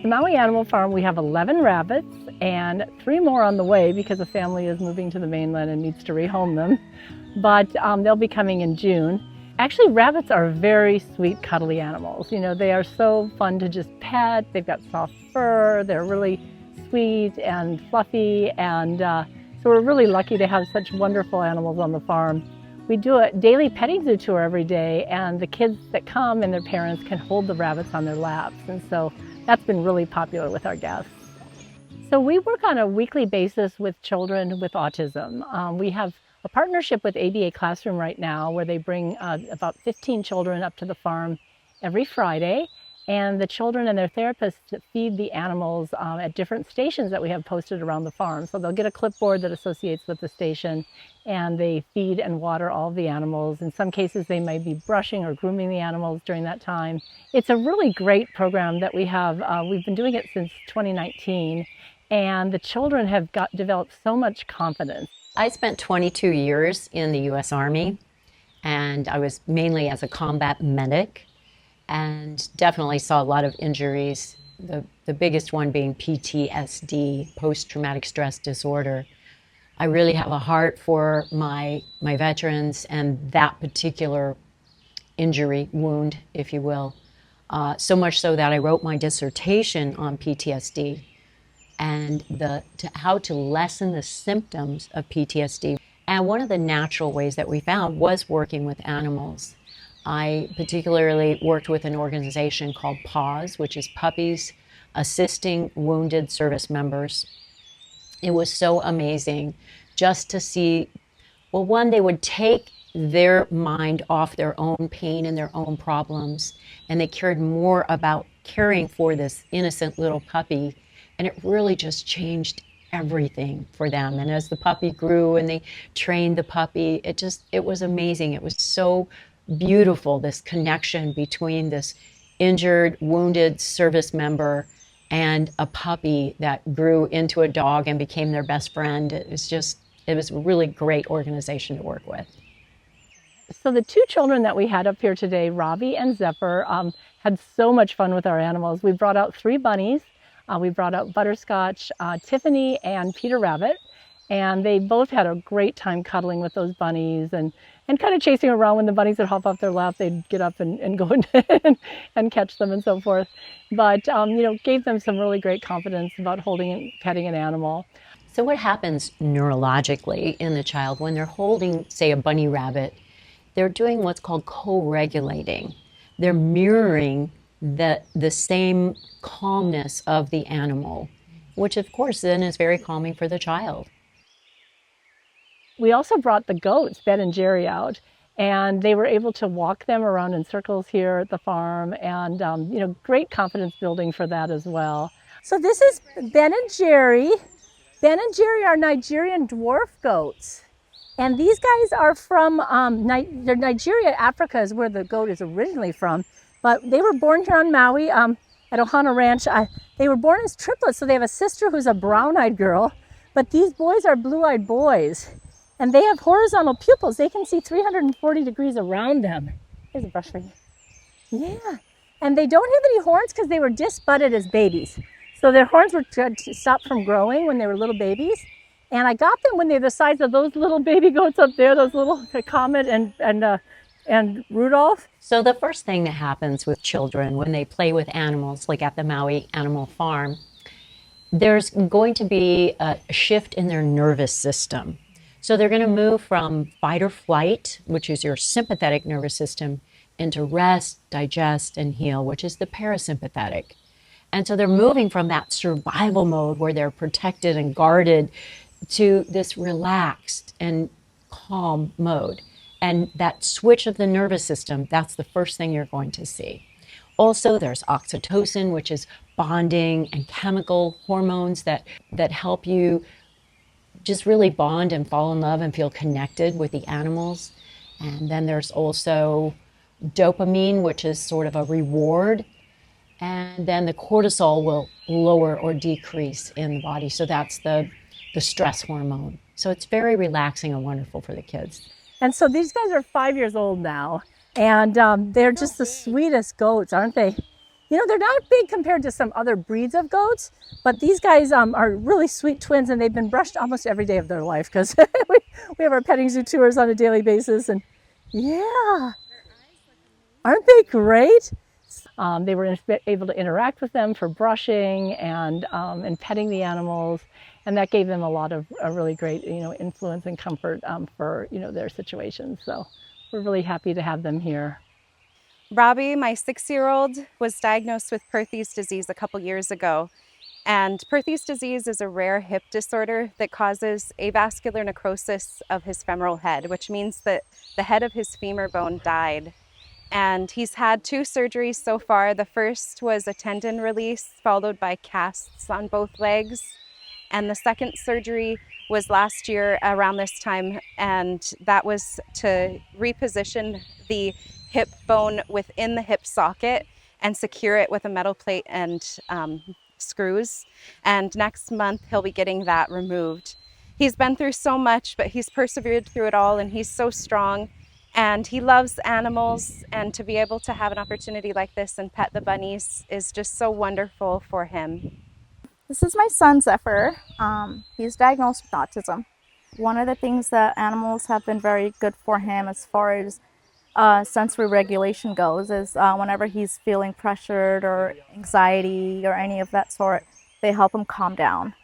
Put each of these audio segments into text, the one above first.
the Maui Animal Farm, we have 11 rabbits and 3 more on the way because a family is moving to the mainland and needs to rehome them. But they'll be coming in June. Actually, rabbits are very sweet, cuddly animals. You know, they are so fun to just pet. They've got soft fur. They're really sweet and fluffy. And so we're really lucky to have such wonderful animals on the farm. We do a daily petting zoo tour every day, and the kids that come and their parents can hold the rabbits on their laps. And so that's been really popular with our guests. So we work on a weekly basis with children with autism. We have a partnership with ABA Classroom right now where they bring about 15 children up to the farm every Friday. And the children and their therapists feed the animals at different stations that we have posted around the farm. So they'll get a clipboard that associates with the station, and they feed and water all of the animals. In some cases, they might be brushing or grooming the animals during that time. It's a really great program that we have. We've been doing it since 2019, and the children have developed so much confidence. I spent 22 years in the U.S. Army, and I was mainly as a combat medic, and definitely saw a lot of injuries, the biggest one being PTSD, post-traumatic stress disorder. I really have a heart for my veterans and that particular injury, wound, if you will. So much so that I wrote my dissertation on PTSD and how to lessen the symptoms of PTSD. And one of the natural ways that we found was working with animals. I particularly worked with an organization called PAWS, which is Puppies Assisting Wounded Service Members. It was so amazing just to see, well, one, they would take their mind off their own pain and their own problems, and they cared more about caring for this innocent little puppy, and it really just changed everything for them. And as the puppy grew and they trained the puppy, it was amazing. It was so beautiful, this connection between this injured, wounded service member and a puppy that grew into a dog and became their best friend. It was a really great organization to work with. So the 2 children that we had up here today, Robbie and Zepher, had so much fun with our animals. We brought out 3 bunnies. We brought out Butterscotch, Tiffany, and Peter Rabbit. And they both had a great time cuddling with those bunnies and kind of chasing around. When the bunnies would hop off their lap, they'd get up and go and catch them and so forth. But, gave them some really great confidence about holding and petting an animal. So what happens neurologically in the child when they're holding, say, a bunny rabbit? They're doing what's called co-regulating. They're mirroring the same calmness of the animal, which of course then is very calming for the child. We also brought the goats, Ben and Jerry, out, and they were able to walk them around in circles here at the farm, and great confidence building for that as well. So this is Ben and Jerry. Ben and Jerry are Nigerian dwarf goats, and these guys are from Nigeria. Africa is where the goat is originally from, but they were born here on Maui at Ohana Ranch. They were born as triplets, so they have a sister who's a brown-eyed girl, but these boys are blue-eyed boys. And they have horizontal pupils. They can see 340 degrees around them. Here's a brush for you. Yeah. And they don't have any horns because they were disbudded as babies. So their horns were stopped from growing when they were little babies. And I got them when they were the size of those little baby goats up there, those little Comet and Rudolph. So the first thing that happens with children when they play with animals, like at the Maui Animal Farm, there's going to be a shift in their nervous system. So they're going to move from fight or flight, which is your sympathetic nervous system, into rest, digest, and heal, which is the parasympathetic. And so they're moving from that survival mode where they're protected and guarded to this relaxed and calm mode. And that switch of the nervous system, that's the first thing you're going to see. Also, there's oxytocin, which is bonding and chemical hormones that help you just really bond and fall in love and feel connected with the animals. And then there's also dopamine, which is sort of a reward. And then the cortisol will lower or decrease in the body. So that's the stress hormone. So it's very relaxing and wonderful for the kids. And so these guys are 5 years old now. And they're just the sweetest goats, aren't they? You know, they're not big compared to some other breeds of goats, but these guys are really sweet twins, and they've been brushed almost every day of their life because we have our petting zoo tours on a daily basis. And yeah, aren't they great? They were able to interact with them for brushing and petting the animals, and that gave them a lot of really great, you know, influence and comfort for, you know, their situations. So we're really happy to have them here. Robbie, my 6-year-old, was diagnosed with Perthes disease a couple years ago. And Perthes disease is a rare hip disorder that causes avascular necrosis of his femoral head, which means that the head of his femur bone died. And he's had 2 surgeries so far. The first was a tendon release, followed by casts on both legs. And the second surgery was last year around this time, and that was to reposition the hip bone within the hip socket and secure it with a metal plate and screws. And next month he'll be getting that removed. He's been through so much, but he's persevered through it all, and he's so strong. And he loves animals, and to be able to have an opportunity like this and pet the bunnies is just so wonderful for him. This is my son, Zephyr. He's diagnosed with autism. One of the things that animals have been very good for him as far as sensory regulation goes is whenever he's feeling pressured or anxiety or any of that sort, they help him calm down.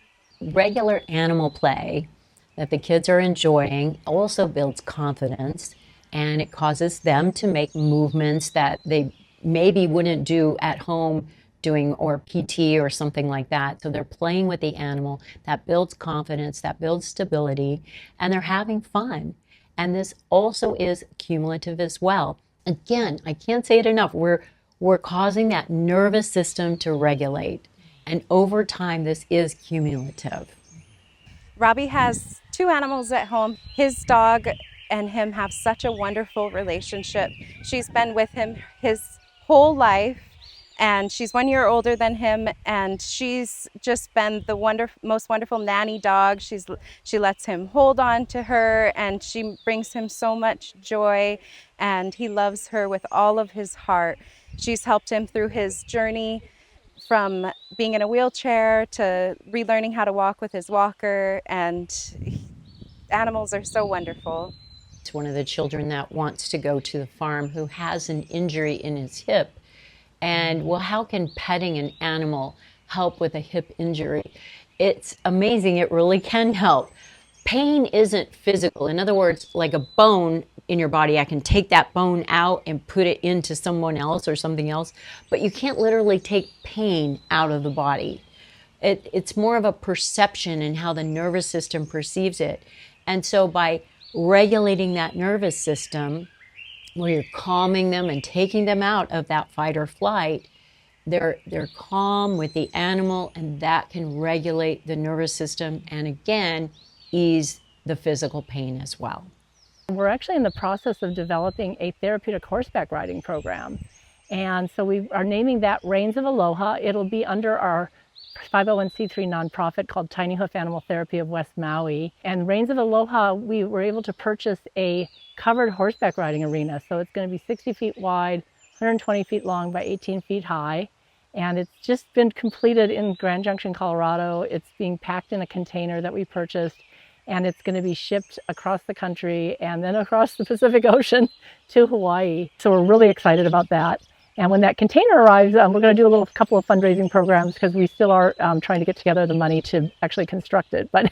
Regular animal play that the kids are enjoying also builds confidence, and it causes them to make movements that they maybe wouldn't do at home doing or PT or something like that. So they're playing with the animal. That builds confidence, that builds stability, and they're having fun. And this also is cumulative as well. Again, I can't say it enough. We're causing that nervous system to regulate. And over time, this is cumulative. Robbie has 2 animals at home. His dog and him have such a wonderful relationship. She's been with him his whole life, and she's 1 year older than him, and she's just been the most wonderful nanny dog. She lets him hold on to her, and she brings him so much joy, and he loves her with all of his heart. She's helped him through his journey from being in a wheelchair to relearning how to walk with his walker, and animals are so wonderful. It's one of the children that wants to go to the farm who has an injury in his hip. And well, how can petting an animal help with a hip injury? It's amazing. It really can help. Pain isn't physical. In other words, like a bone in your body, I can take that bone out and put it into someone else or something else, but you can't literally take pain out of the body. It's more of a perception and how the nervous system perceives it. And so by regulating that nervous system, where you're calming them and taking them out of that fight or flight, they're calm with the animal, and that can regulate the nervous system and again ease the physical pain as well. We're actually in the process of developing a therapeutic horseback riding program, and so we are naming that Reins of Aloha. It'll be under our 501c3 nonprofit called Tiny Hoof Animal Therapy of West Maui. And Reins of Aloha, we were able to purchase a covered horseback riding arena. So it's going to be 60 feet wide, 120 feet long by 18 feet high. And it's just been completed in Grand Junction, Colorado. It's being packed in a container that we purchased, and it's going to be shipped across the country and then across the Pacific Ocean to Hawaii. So we're really excited about that. And when that container arrives, we're going to do a couple of fundraising programs because we still are trying to get together the money to actually construct it. But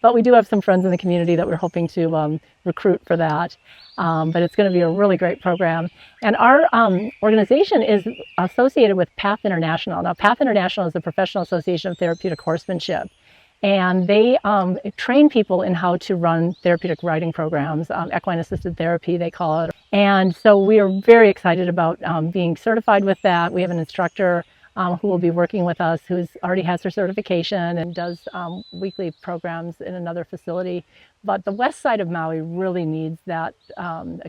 but we do have some friends in the community that we're hoping to recruit for that. But it's going to be a really great program. And our organization is associated with PATH International. Now, PATH International is the Professional Association of Therapeutic Horsemanship. And they train people in how to run therapeutic riding programs, equine assisted therapy, they call it. And so we are very excited about being certified with that. We have an instructor who will be working with us, who already has her certification and does weekly programs in another facility. But the west side of Maui really needs that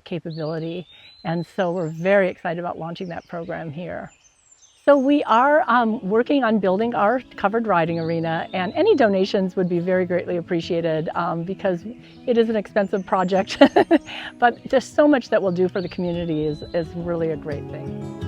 capability. And so we're very excited about launching that program here. So we are working on building our covered riding arena, and any donations would be very greatly appreciated because it is an expensive project, but just so much that we'll do for the community is really a great thing.